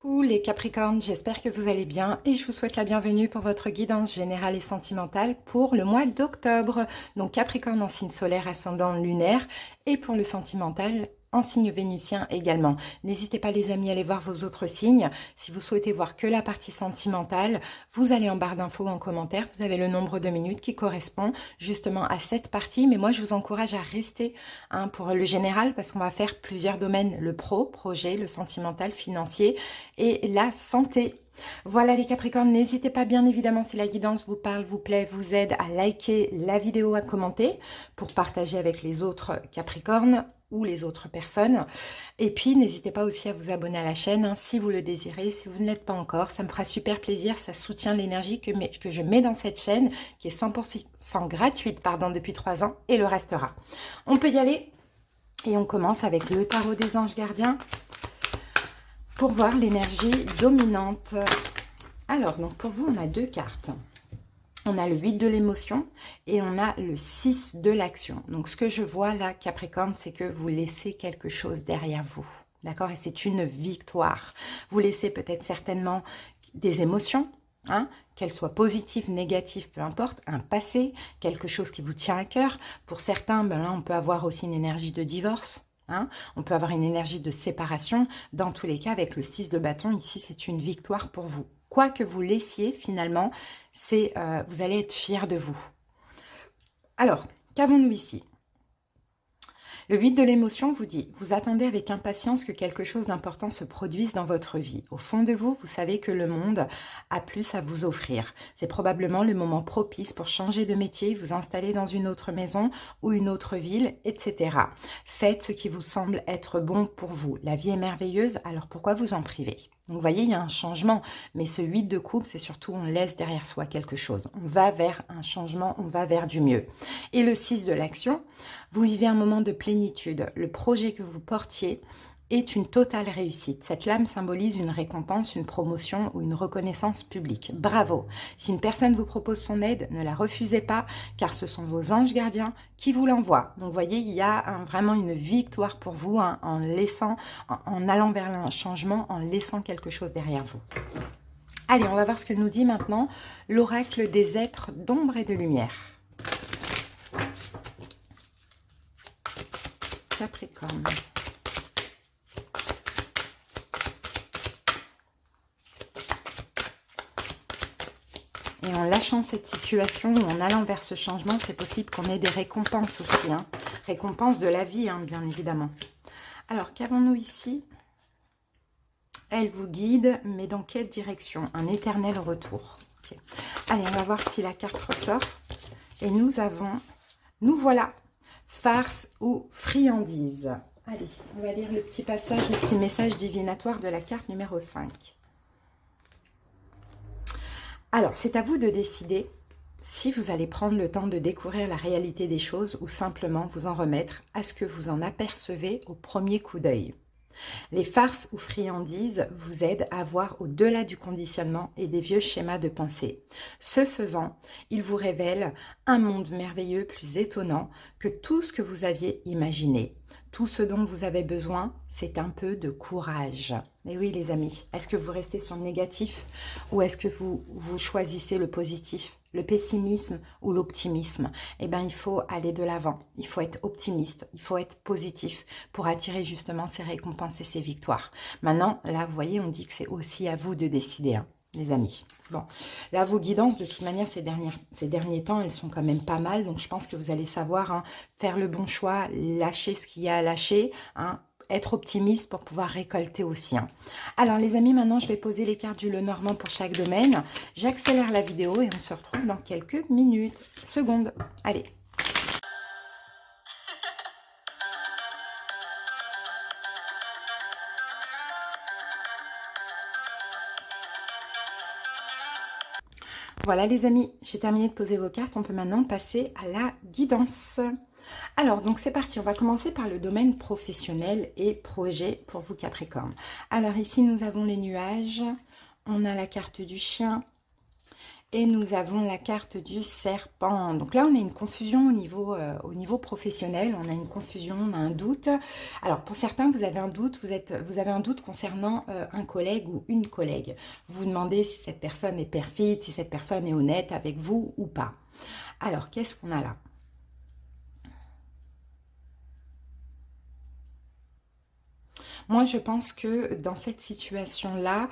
Coucou les Capricornes, j'espère que vous allez bien et je vous souhaite la bienvenue pour votre guidance générale et sentimentale pour le mois d'octobre. Donc Capricorne en signe solaire, ascendant lunaire et pour le sentimental en signe vénusien également. N'hésitez pas les amis à aller voir vos autres signes. Si vous souhaitez voir que la partie sentimentale, vous allez en barre d'infos en commentaire. Vous avez le nombre de minutes qui correspond justement à cette partie. Mais moi je vous encourage à rester pour le général parce qu'on va faire plusieurs domaines. Le projet, le sentimental, financier et la santé. Voilà les Capricornes, n'hésitez pas bien évidemment si la guidance vous parle, vous plaît, vous aide à liker la vidéo, à commenter pour partager avec les autres Capricornes ou les autres personnes. Et puis n'hésitez pas aussi à vous abonner à la chaîne si vous le désirez, si vous ne l'êtes pas encore, ça me fera super plaisir, ça soutient l'énergie que je mets dans cette chaîne qui est 100% gratuite depuis 3 ans et le restera. On peut y aller et on commence avec le tarot des anges gardiens pour voir l'énergie dominante. Alors, donc pour vous, on a 2 cartes. On a le 8 de l'émotion et on a le 6 de l'action. Donc, ce que je vois là, Capricorne, c'est que vous laissez quelque chose derrière vous. D'accord? Et c'est une victoire. Vous laissez peut-être certainement des émotions, qu'elles soient positives, négatives, peu importe, un passé, quelque chose qui vous tient à cœur. Pour certains, là, on peut avoir aussi une énergie de divorce. On peut avoir une énergie de séparation. Dans tous les cas, avec le 6 de bâton, ici, c'est une victoire pour vous. Quoi que vous laissiez, finalement, vous allez être fiers de vous. Alors, qu'avons-nous ici? Le 8 de l'émotion vous dit, vous attendez avec impatience que quelque chose d'important se produise dans votre vie. Au fond de vous, vous savez que le monde a plus à vous offrir. C'est probablement le moment propice pour changer de métier, vous installer dans une autre maison ou une autre ville, etc. Faites ce qui vous semble être bon pour vous. La vie est merveilleuse, alors pourquoi vous en priver? Donc vous voyez, il y a un changement, mais ce 8 de coupe, c'est surtout on laisse derrière soi quelque chose. On va vers un changement, on va vers du mieux. Et le 6 de l'action, vous vivez un moment de plénitude. Le projet que vous portiez est une totale réussite. Cette lame symbolise une récompense, une promotion ou une reconnaissance publique. Bravo! Si une personne vous propose son aide, ne la refusez pas, car ce sont vos anges gardiens qui vous l'envoient. Donc, vous voyez, il y a vraiment une victoire pour vous en allant vers un changement, en laissant quelque chose derrière vous. Allez, on va voir ce que nous dit maintenant l'oracle des êtres d'ombre et de lumière. Capricorne. Et en lâchant cette situation ou en allant vers ce changement, c'est possible qu'on ait des récompenses aussi. Récompenses de la vie, bien évidemment. Alors, qu'avons-nous ici? Elle vous guide, mais dans quelle direction? Un éternel retour. Okay. Allez, on va voir si la carte ressort. Et nous voilà, farce ou friandise. Allez, on va lire le petit passage, le petit message divinatoire de la carte numéro 5. Alors, c'est à vous de décider si vous allez prendre le temps de découvrir la réalité des choses ou simplement vous en remettre à ce que vous en apercevez au premier coup d'œil. Les farces ou friandises vous aident à voir au-delà du conditionnement et des vieux schémas de pensée. Ce faisant, ils vous révèlent un monde merveilleux plus étonnant que tout ce que vous aviez imaginé. Tout ce dont vous avez besoin, c'est un peu de courage. Et oui les amis, est-ce que vous restez sur le négatif ou est-ce que vous choisissez le positif, le pessimisme ou l'optimisme? Eh bien, il faut aller de l'avant, il faut être optimiste, il faut être positif pour attirer justement ces récompenses et ces victoires. Maintenant, là, vous voyez, on dit que c'est aussi à vous de décider, les amis. Bon, là, vos guidances, de toute manière, ces derniers temps, elles sont quand même pas mal. Donc, je pense que vous allez savoir faire le bon choix, lâcher ce qu'il y a à lâcher, être optimiste pour pouvoir récolter aussi. Alors, les amis, maintenant, je vais poser les cartes du Lenormand pour chaque domaine. J'accélère la vidéo et on se retrouve dans quelques secondes. Allez. Voilà les amis, j'ai terminé de poser vos cartes. On peut maintenant passer à la guidance. Alors, donc c'est parti. On va commencer par le domaine professionnel et projet pour vous Capricorne. Alors ici, nous avons les nuages. On a la carte du chien. Et nous avons la carte du serpent. Donc là, on a une confusion au niveau professionnel. On a une confusion, on a un doute. Alors, pour certains, vous avez un doute. Vous avez un doute concernant un collègue ou une collègue. Vous vous demandez si cette personne est perfide, si cette personne est honnête avec vous ou pas. Alors, qu'est-ce qu'on a là? Moi, je pense que dans cette situation-là,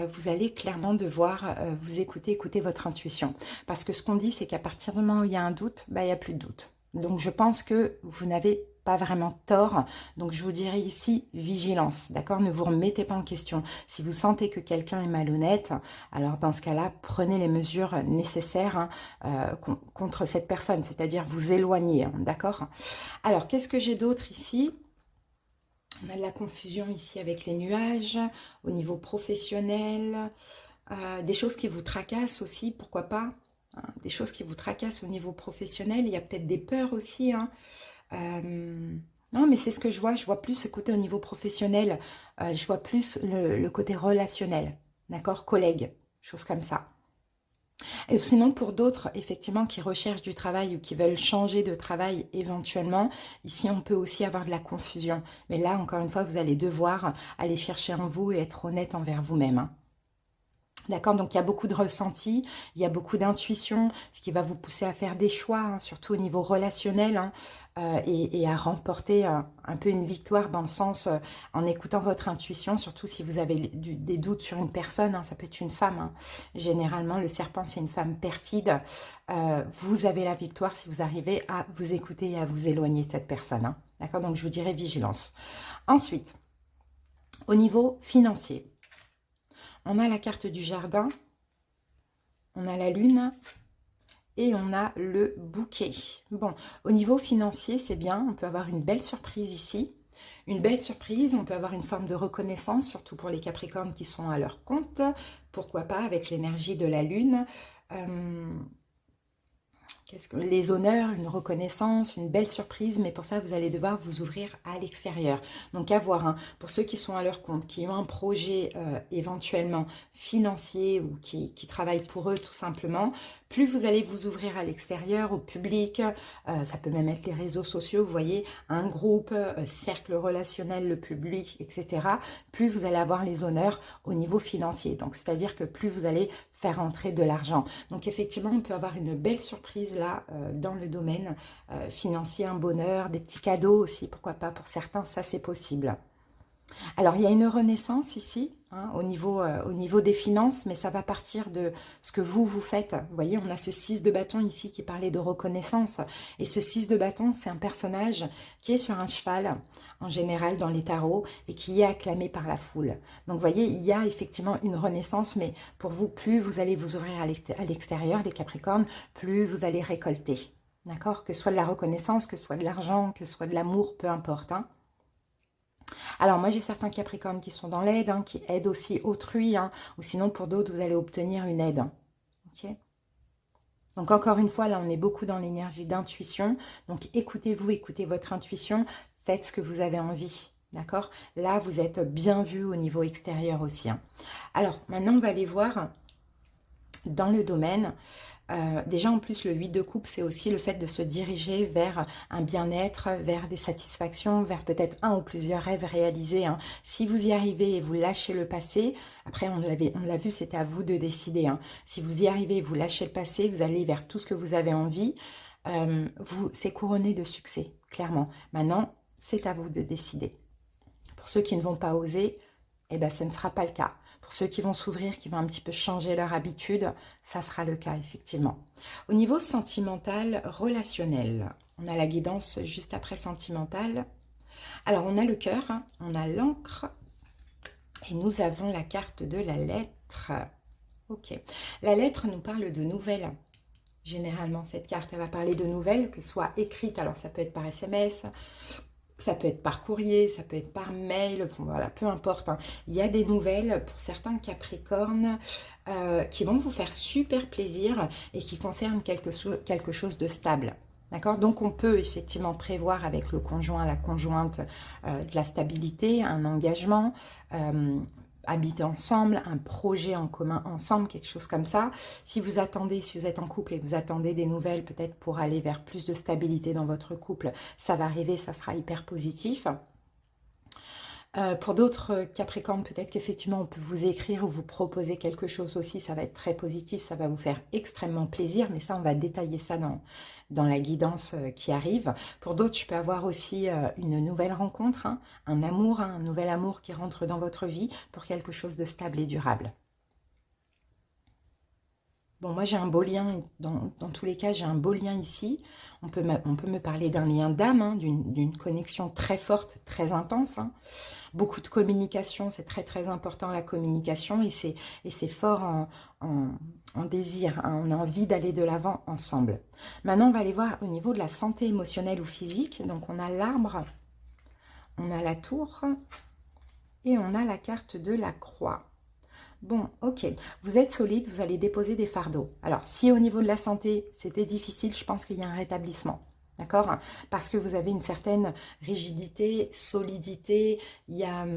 vous allez clairement devoir vous écouter votre intuition. Parce que ce qu'on dit, c'est qu'à partir du moment où il y a un doute, bah, il n'y a plus de doute. Donc, je pense que vous n'avez pas vraiment tort. Donc, je vous dirais ici, vigilance, d'accord? Ne vous remettez pas en question. Si vous sentez que quelqu'un est malhonnête, alors dans ce cas-là, prenez les mesures nécessaires hein, contre cette personne, c'est-à-dire vous éloigner, hein, d'accord? Alors, qu'est-ce que j'ai d'autre ici? On a de la confusion ici avec les nuages, au niveau professionnel, des choses qui vous tracassent aussi, pourquoi pas, hein, des choses qui vous tracassent au niveau professionnel, il y a peut-être des peurs aussi, hein. Non, mais c'est ce que je vois plus ce côté au niveau professionnel, je vois plus le côté relationnel, d'accord, collègue, choses comme ça. Et sinon, pour d'autres, effectivement, qui recherchent du travail ou qui veulent changer de travail éventuellement, ici, on peut aussi avoir de la confusion. Mais là, encore une fois, vous allez devoir aller chercher en vous et être honnête envers vous-même, hein. D'accord, donc il y a beaucoup de ressenti, il y a beaucoup d'intuition, ce qui va vous pousser à faire des choix, hein, surtout au niveau relationnel, hein, et à remporter un peu une victoire dans le sens, en écoutant votre intuition, surtout si vous avez des doutes sur une personne, hein, ça peut être une femme, hein. Généralement, le serpent, c'est une femme perfide. Vous avez la victoire si vous arrivez à vous écouter et à vous éloigner de cette personne, hein. D'accord, donc je vous dirais vigilance. Ensuite, au niveau financier, on a la carte du jardin, on a la lune et on a le bouquet. Bon, au niveau financier, c'est bien, on peut avoir une belle surprise ici. Une belle surprise, on peut avoir une forme de reconnaissance, surtout pour les Capricornes qui sont à leur compte. Pourquoi pas avec l'énergie de la lune. Les honneurs, une reconnaissance, une belle surprise, mais pour ça, vous allez devoir vous ouvrir à l'extérieur. Donc, à voir, hein, pour ceux qui sont à leur compte, qui ont un projet éventuellement financier ou qui travaillent pour eux tout simplement, plus vous allez vous ouvrir à l'extérieur, au public, ça peut même être les réseaux sociaux, vous voyez, un groupe, cercle relationnel, le public, etc., plus vous allez avoir les honneurs au niveau financier. Donc, c'est-à-dire que plus vous allez faire entrer de l'argent. Donc effectivement, on peut avoir une belle surprise là dans le domaine financier, un bonheur, des petits cadeaux aussi, pourquoi pas pour certains, ça c'est possible. Alors, il y a une renaissance ici, hein, au niveau des finances, mais ça va partir de ce que vous faites. Vous voyez, on a ce 6 de bâton ici qui parlait de reconnaissance. Et ce 6 de bâton, c'est un personnage qui est sur un cheval, en général dans les tarots, et qui est acclamé par la foule. Donc, vous voyez, il y a effectivement une renaissance, mais pour vous, plus vous allez vous ouvrir à l'extérieur, les Capricornes, plus vous allez récolter. D'accord? Que ce soit de la reconnaissance, que ce soit de l'argent, que ce soit de l'amour, peu importe, hein. Alors, moi, j'ai certains Capricornes qui sont dans l'aide, hein, qui aident aussi autrui, hein, ou sinon, pour d'autres, vous allez obtenir une aide. Ok. Donc, encore une fois, là, on est beaucoup dans l'énergie d'intuition. Donc, écoutez-vous, écoutez votre intuition, faites ce que vous avez envie. D'accord? Là, vous êtes bien vu au niveau extérieur aussi, hein. Alors, maintenant, on va aller voir dans le domaine. Déjà, en plus, le 8 de coupe, c'est aussi le fait de se diriger vers un bien-être, vers des satisfactions, vers peut-être un ou plusieurs rêves réalisés, hein. Si vous y arrivez et vous lâchez le passé, après, on l'a vu, c'était à vous de décider, hein. Si vous y arrivez et vous lâchez le passé, vous allez vers tout ce que vous avez envie. C'est couronné de succès, clairement. Maintenant, c'est à vous de décider. Pour ceux qui ne vont pas oser, eh ben, ce ne sera pas le cas. Pour ceux qui vont s'ouvrir, qui vont un petit peu changer leur habitude, ça sera le cas, effectivement. Au niveau sentimental, relationnel, on a la guidance juste après sentimental. Alors, on a le cœur, hein, on a l'encre, et nous avons la carte de la lettre. Ok. La lettre nous parle de nouvelles. Généralement, cette carte, elle va parler de nouvelles, que ce soit écrites, alors ça peut être par SMS, ça peut être par courrier, ça peut être par mail, voilà, peu importe, hein. Il y a des nouvelles pour certains Capricornes qui vont vous faire super plaisir et qui concernent quelque chose de stable. D'accord? Donc, on peut effectivement prévoir avec le conjoint, la conjointe, de la stabilité, un engagement. habiter ensemble, un projet en commun ensemble, quelque chose comme ça. Si vous attendez, si vous êtes en couple et que vous attendez des nouvelles peut-être pour aller vers plus de stabilité dans votre couple, ça va arriver, ça sera hyper positif. Pour d'autres Capricornes, peut-être qu'effectivement on peut vous écrire ou vous proposer quelque chose aussi, ça va être très positif, ça va vous faire extrêmement plaisir, mais ça on va détailler ça dans la guidance qui arrive. Pour d'autres, je peux avoir aussi une nouvelle rencontre, hein, un amour, hein, un nouvel amour qui rentre dans votre vie pour quelque chose de stable et durable. Bon, moi j'ai un beau lien, dans tous les cas j'ai un beau lien ici. On peut me parler d'un lien d'âme, hein, d'une connexion très forte, très intense, hein. Beaucoup de communication, c'est très très important la communication et c'est fort en désir, hein, on a envie d'aller de l'avant ensemble. Maintenant on va aller voir au niveau de la santé émotionnelle ou physique. Donc on a l'arbre, on a la tour et on a la carte de la croix. Bon, ok, vous êtes solide, vous allez déposer des fardeaux. Alors, si au niveau de la santé, c'était difficile, je pense qu'il y a un rétablissement. D'accord? Parce que vous avez une certaine rigidité, solidité. Il y a,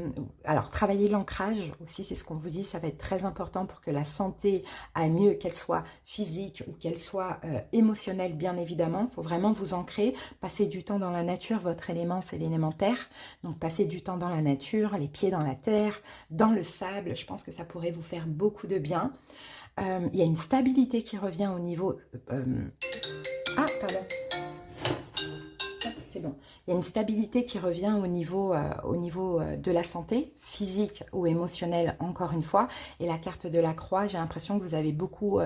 alors, travailler l'ancrage aussi, c'est ce qu'on vous dit, ça va être très important pour que la santé aille mieux, qu'elle soit physique ou qu'elle soit émotionnelle, bien évidemment. Il faut vraiment vous ancrer, passer du temps dans la nature. Votre élément, c'est l'élément terre. Donc, passer du temps dans la nature, les pieds dans la terre, dans le sable. Je pense que ça pourrait vous faire beaucoup de bien. Il y a une stabilité qui revient au niveau... Ah, pardon. C'est bon. Il y a une stabilité qui revient au niveau de la santé, physique ou émotionnelle, encore une fois. Et la carte de la croix, j'ai l'impression que vous avez beaucoup,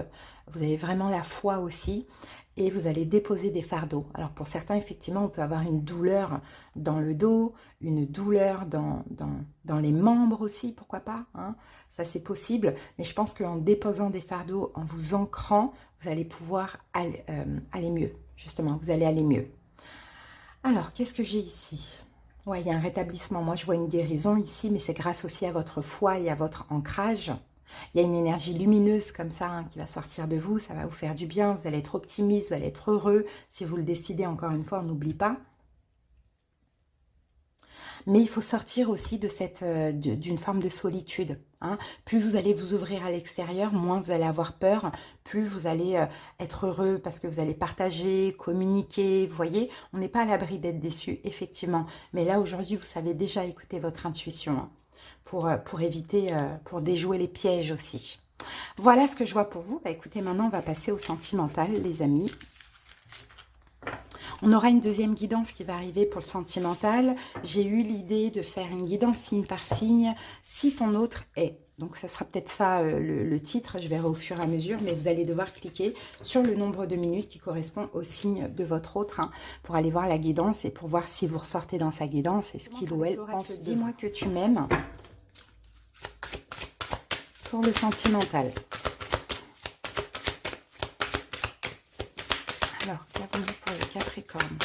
vous avez vraiment la foi aussi. Et vous allez déposer des fardeaux. Alors pour certains, effectivement, on peut avoir une douleur dans le dos, une douleur dans les membres aussi, pourquoi pas, hein, ça c'est possible. Mais je pense qu'en déposant des fardeaux, en vous ancrant, vous allez pouvoir aller mieux. Justement, vous allez aller mieux. Alors, qu'est-ce que j'ai ici? Ouais, il y a un rétablissement. Moi, je vois une guérison ici, mais c'est grâce aussi à votre foi et à votre ancrage. Il y a une énergie lumineuse comme ça, hein, qui va sortir de vous. Ça va vous faire du bien. Vous allez être optimiste, vous allez être heureux. Si vous le décidez, encore une fois, on n'oublie pas. Mais il faut sortir aussi de d'une forme de solitude. Hein. Plus vous allez vous ouvrir à l'extérieur, moins vous allez avoir peur, plus vous allez être heureux parce que vous allez partager, communiquer. Vous voyez, on n'est pas à l'abri d'être déçu, effectivement. Mais là, aujourd'hui, vous savez déjà écouter votre intuition, hein, pour éviter, pour déjouer les pièges aussi. Voilà ce que je vois pour vous. Bah, écoutez, maintenant, on va passer au sentimental, les amis. On aura une deuxième guidance qui va arriver pour le sentimental. J'ai eu l'idée de faire une guidance signe par signe, si ton autre est. Donc, ça sera peut-être ça le titre, je verrai au fur et à mesure, mais vous allez devoir cliquer sur le nombre de minutes qui correspond au signe de votre autre, hein, pour aller voir la guidance et pour voir si vous ressortez dans sa guidance et ce qu'il ou elle pense. Dis-moi que tu m'aimes pour le sentimental. Alors, qu'avons-nous pour le Capricorne?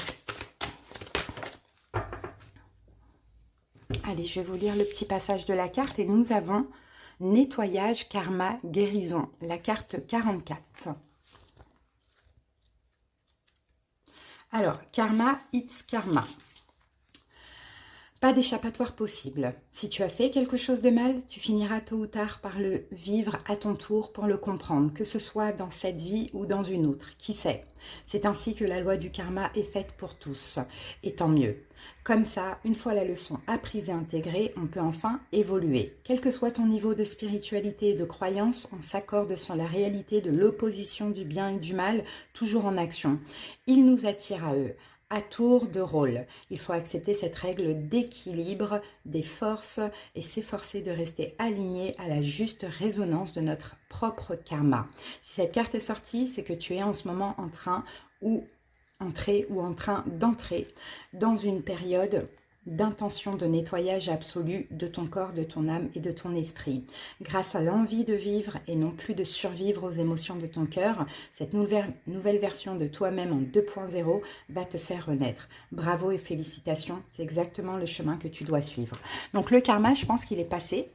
Allez, je vais vous lire le petit passage de la carte et nous avons nettoyage, karma, guérison. La carte 44. Alors, karma, it's karma. Pas d'échappatoire possible. Si tu as fait quelque chose de mal, tu finiras tôt ou tard par le vivre à ton tour pour le comprendre, que ce soit dans cette vie ou dans une autre. Qui sait? C'est ainsi que la loi du karma est faite pour tous. Et tant mieux. Comme ça, une fois la leçon apprise et intégrée, on peut enfin évoluer. Quel que soit ton niveau de spiritualité et de croyance, on s'accorde sur la réalité de l'opposition du bien et du mal, toujours en action. Il nous attire à eux. À tour de rôle. Il faut accepter cette règle d'équilibre des forces et s'efforcer de rester aligné à la juste résonance de notre propre karma. Si cette carte est sortie, c'est que tu es en ce moment en train d'entrer dans une période d'intention de nettoyage absolu de ton corps, de ton âme et de ton esprit. Grâce à l'envie de vivre et non plus de survivre aux émotions de ton cœur, cette nouvelle version de toi-même en 2.0 va te faire renaître. Bravo et félicitations, c'est exactement le chemin que tu dois suivre. Donc le karma, je pense qu'il est passé.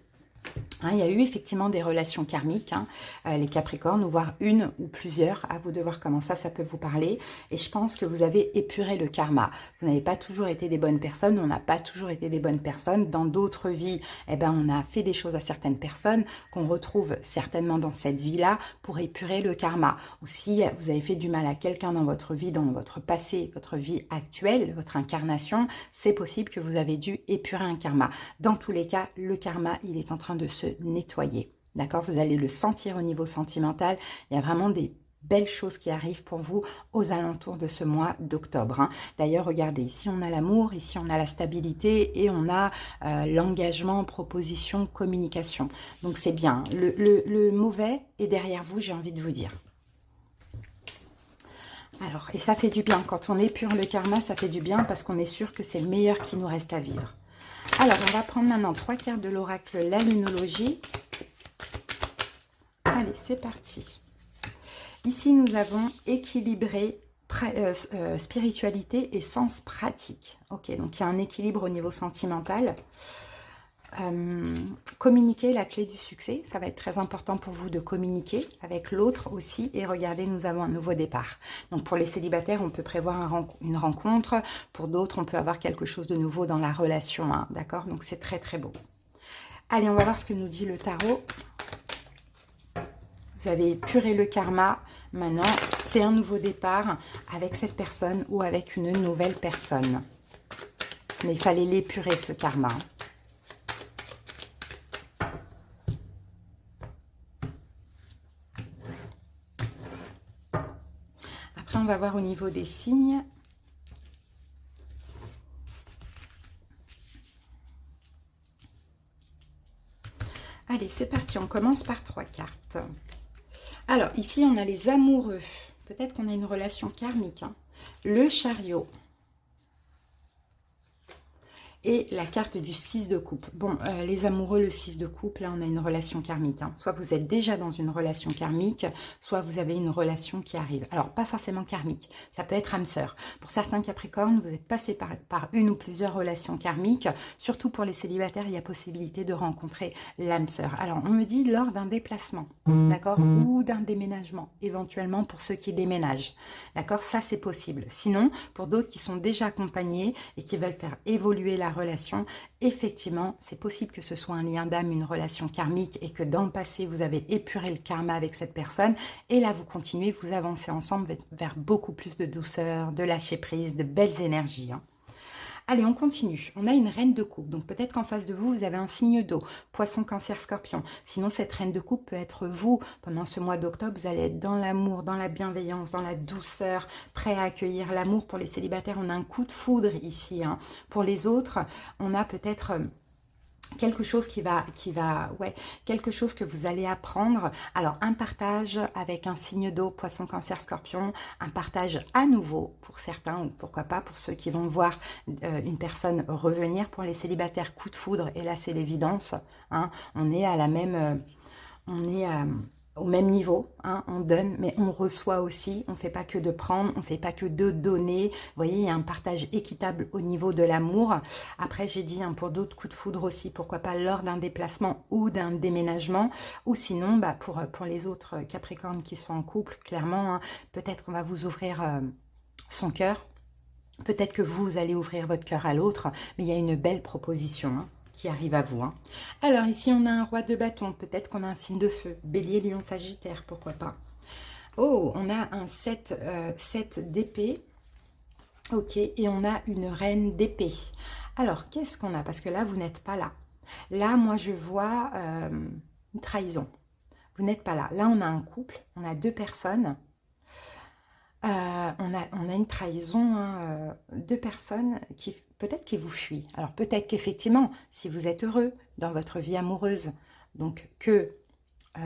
Hein, il y a eu effectivement des relations karmiques, hein, les Capricornes, ou voire une ou plusieurs, à vous de voir comment ça peut vous parler. Et je pense que vous avez épuré le karma. Vous n'avez pas toujours été des bonnes personnes, on n'a pas toujours été des bonnes personnes. Dans d'autres vies, eh ben, on a fait des choses à certaines personnes qu'on retrouve certainement dans cette vie-là pour épurer le karma. Ou si vous avez fait du mal à quelqu'un dans votre vie, dans votre passé, votre vie actuelle, votre incarnation, c'est possible que vous avez dû épurer un karma. Dans tous les cas, le karma, il est en train de se nettoyer. D'accord? Vous allez le sentir au niveau sentimental. Il y a vraiment des belles choses qui arrivent pour vous aux alentours de ce mois d'octobre. Hein. D'ailleurs, regardez, ici on a l'amour, ici on a la stabilité et on a l'engagement, proposition, communication. Donc c'est bien. Le mauvais est derrière vous, j'ai envie de vous dire. Alors, et ça fait du bien. Quand on épure le karma, ça fait du bien parce qu'on est sûr que c'est le meilleur qui nous reste à vivre. Alors, on va prendre maintenant 3 cartes de l'oracle, la lunologie. Allez, c'est parti. Ici, nous avons équilibré spiritualité et sens pratique. Ok, donc il y a un équilibre au niveau sentimental. Communiquer, la clé du succès, ça va être très important pour vous de communiquer avec l'autre aussi. Et regardez, nous avons un nouveau départ. Donc pour les célibataires, on peut prévoir une rencontre. Pour d'autres, on peut avoir quelque chose de nouveau dans la relation. Hein, d'accord? Donc c'est très très beau. Allez, on va voir ce que nous dit le tarot. Vous avez épuré le karma. Maintenant, c'est un nouveau départ avec cette personne ou avec une nouvelle personne. Mais il fallait l'épurer, ce karma. Après, on va voir au niveau des signes. Allez, c'est parti. On commence par 3 cartes. Alors, ici, on a les amoureux. Peut-être qu'on a une relation karmique. Hein. Le chariot. Et la carte du 6 de coupe. Bon, les amoureux, le 6 de coupe, là, on a une relation karmique. Hein. Soit vous êtes déjà dans une relation karmique, soit vous avez une relation qui arrive. Alors, pas forcément karmique. Ça peut être âme sœur. Pour certains Capricornes, vous êtes passé par une ou plusieurs relations karmiques. Surtout pour les célibataires, il y a possibilité de rencontrer l'âme sœur. Alors, on me dit lors d'un déplacement, d'accord? Ou d'un déménagement, éventuellement pour ceux qui déménagent. D'accord? Ça, c'est possible. Sinon, pour d'autres qui sont déjà accompagnés et qui veulent faire évoluer la relation, effectivement, c'est possible que ce soit un lien d'âme, une relation karmique et que dans le passé, vous avez épuré le karma avec cette personne et là, vous continuez, vous avancez ensemble vers beaucoup plus de douceur, de lâcher prise, de belles énergies. Hein. Allez, on continue. On a une reine de coupe. Donc, peut-être qu'en face de vous, vous avez un signe d'eau. Poisson, cancer, scorpion. Sinon, cette reine de coupe peut être vous. Pendant ce mois d'octobre, vous allez être dans l'amour, dans la bienveillance, dans la douceur, prêt à accueillir l'amour. Pour les célibataires, on a un coup de foudre ici. Hein. Pour les autres, on a peut-être quelque chose quelque chose que vous allez apprendre. Alors, un partage avec un signe d'eau, poisson, cancer, scorpion, un partage à nouveau pour certains, ou pourquoi pas pour ceux qui vont voir une personne revenir. Pour les célibataires, coup de foudre, et là, c'est l'évidence. Hein, on est à la même... au même niveau, hein, on donne, mais on reçoit aussi, on ne fait pas que de prendre, on ne fait pas que de donner. Vous voyez, il y a un partage équitable au niveau de l'amour. Après, j'ai dit, hein, pour d'autres coups de foudre aussi, pourquoi pas lors d'un déplacement ou d'un déménagement, ou sinon, bah, pour les autres Capricornes qui sont en couple, clairement, hein, peut-être qu'on va vous ouvrir son cœur, peut-être que vous allez ouvrir votre cœur à l'autre, mais il y a une belle proposition, hein, qui arrive à vous. Hein. Alors ici, on a un roi de bâton. Peut-être qu'on a un signe de feu. Bélier, lion, sagittaire, pourquoi pas. Oh, on a un 7 d'épée. Ok, et on a une reine d'épée. Alors, qu'est-ce qu'on a? Parce que là, vous n'êtes pas là. Là, moi, je vois une trahison. Vous n'êtes pas là. Là, on a un couple. On a 2 personnes. On a une trahison, hein, 2 personnes qui peut-être qui vous fuient. Alors peut-être qu'effectivement, si vous êtes heureux dans votre vie amoureuse, donc que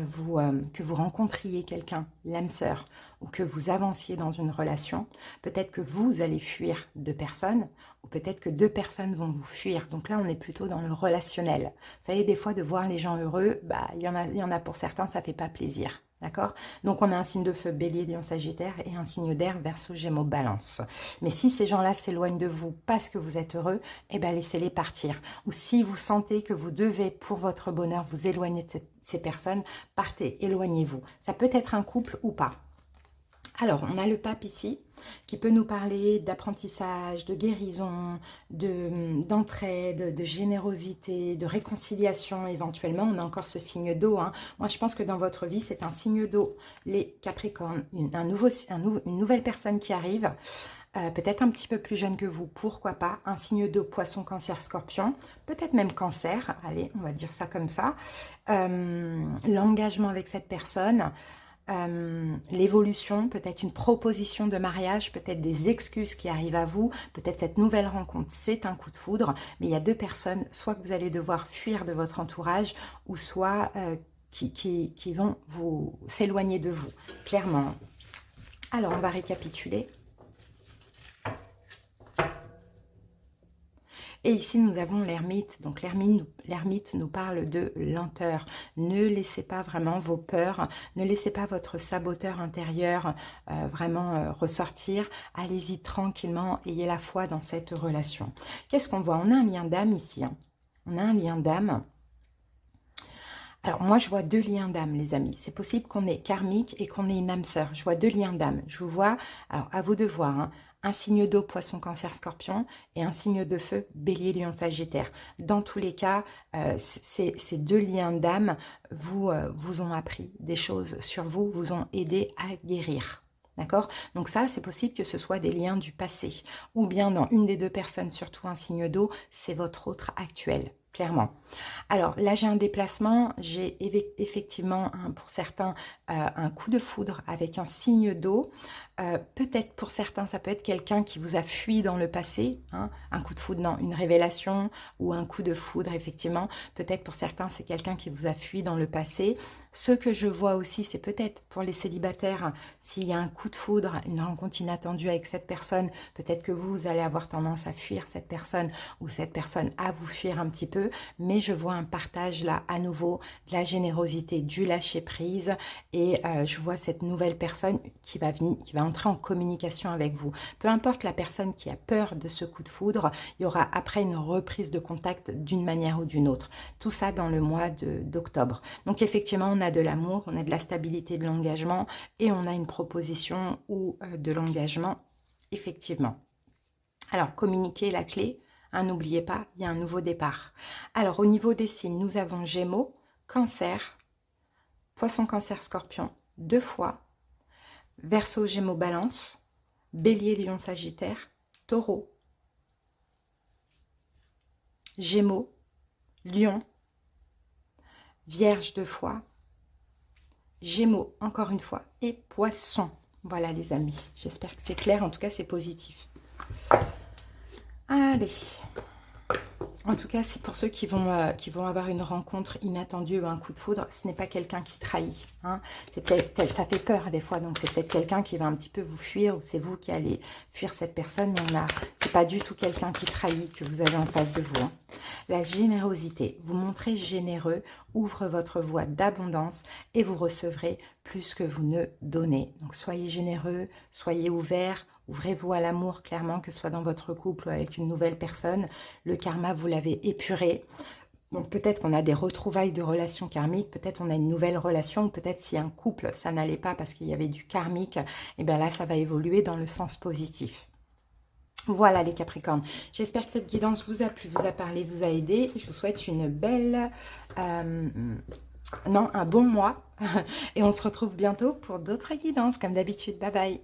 vous rencontriez quelqu'un, l'âme sœur, ou que vous avanciez dans une relation, peut-être que vous allez fuir 2 personnes, ou peut-être que 2 personnes vont vous fuir. Donc là, on est plutôt dans le relationnel. Vous savez, des fois, de voir les gens heureux, bah, il y en a pour certains, ça ne fait pas plaisir. D'accord? Donc, on a un signe de feu, Bélier, Lion, Sagittaire, et un signe d'air, Verseau, Gémeaux, Balance. Mais si ces gens-là s'éloignent de vous parce que vous êtes heureux, eh bien, laissez-les partir. Ou si vous sentez que vous devez, pour votre bonheur, vous éloigner de ces personnes, partez, éloignez-vous. Ça peut être un couple ou pas. Alors, on a le pape ici, qui peut nous parler d'apprentissage, de guérison, d'entraide, de générosité, de réconciliation éventuellement. On a encore ce signe d'eau. Hein. Moi, je pense que dans votre vie, c'est un signe d'eau. Les Capricornes, une nouvelle personne qui arrive, peut-être un petit peu plus jeune que vous, pourquoi pas. Un signe d'eau, Poisson, Cancer, Scorpion, peut-être même Cancer. Allez, on va dire ça comme ça. L'engagement avec cette personne. L'évolution, peut-être une proposition de mariage, peut-être des excuses qui arrivent à vous, peut-être cette nouvelle rencontre, c'est un coup de foudre, mais il y a deux personnes, soit que vous allez devoir fuir de votre entourage, ou soit qui vont s'éloigner de vous, clairement. Alors, on va récapituler. Et ici, nous avons l'ermite. Donc, l'ermite nous parle de lenteur. Ne laissez pas vraiment vos peurs, ne laissez pas votre saboteur intérieur vraiment ressortir. Allez-y tranquillement, ayez la foi dans cette relation. Qu'est-ce qu'on voit? On a un lien d'âme ici. Hein. On a un lien d'âme. Alors, moi, je vois deux liens d'âme, les amis. C'est possible qu'on ait karmique et qu'on ait une âme sœur. Je vois deux liens d'âme. Je vous vois, alors à vous de voir, hein, un signe d'eau, Poisson, Cancer, Scorpion, et un signe de feu, Bélier, Lion, Sagittaire. Dans tous les cas, ces deux liens d'âme vous ont appris des choses sur vous, vous ont aidé à guérir. D'accord? Donc ça, c'est possible que ce soit des liens du passé. Ou bien dans une des deux personnes, surtout un signe d'eau, c'est votre autre actuel. Clairement. Alors là, j'ai un déplacement, j'ai effectivement, pour certains, un coup de foudre avec un signe d'eau. Peut-être pour certains, ça peut être quelqu'un qui vous a fui dans le passé, hein, un coup de foudre, non, une révélation ou un coup de foudre, effectivement. Peut-être pour certains, c'est quelqu'un qui vous a fui dans le passé. Ce que je vois aussi, c'est peut-être pour les célibataires, s'il y a un coup de foudre, une rencontre inattendue avec cette personne, peut-être que vous allez avoir tendance à fuir cette personne ou cette personne à vous fuir un petit peu, mais je vois un partage là à nouveau, de la générosité, du lâcher prise, et je vois cette nouvelle personne qui va entrer en communication avec vous. Peu importe la personne qui a peur de ce coup de foudre, il y aura après une reprise de contact d'une manière ou d'une autre. Tout ça dans le mois d'octobre. Donc effectivement, on a de l'amour, on a de la stabilité, de l'engagement, et on a une proposition ou de l'engagement, effectivement. Alors, communiquer la clé. Hein, n'oubliez pas, il y a un nouveau départ. Alors, au niveau des signes, nous avons Gémeaux, Cancer, Poisson, Cancer, Scorpion, 2 fois, Verseau, Gémeaux, Balance, Bélier, Lion, Sagittaire, Taureau, Gémeaux, Lion, Vierge 2 fois, Gémeaux encore une fois et Poisson. Voilà les amis, j'espère que c'est clair, en tout cas c'est positif. Allez, en tout cas c'est pour ceux qui vont avoir une rencontre inattendue ou un coup de foudre, ce n'est pas quelqu'un qui trahit. Hein. Ça fait peur des fois, donc c'est peut-être quelqu'un qui va un petit peu vous fuir ou c'est vous qui allez fuir cette personne, mais c'est pas du tout quelqu'un qui trahit que vous avez en face de vous. Hein. La générosité, vous montrez généreux, ouvre votre voie d'abondance et vous recevrez plus que vous ne donnez. Donc soyez généreux, soyez ouverts, ouvrez-vous à l'amour, clairement, que ce soit dans votre couple ou avec une nouvelle personne. Le karma, vous l'avez épuré. Donc peut-être qu'on a des retrouvailles de relations karmiques, peut-être on a une nouvelle relation, peut-être si un couple, ça n'allait pas parce qu'il y avait du karmique, et bien là, ça va évoluer dans le sens positif. Voilà les Capricornes, j'espère que cette guidance vous a plu, vous a parlé, vous a aidé. Je vous souhaite une belle... un bon mois. Et on se retrouve bientôt pour d'autres guidances, comme d'habitude. Bye bye.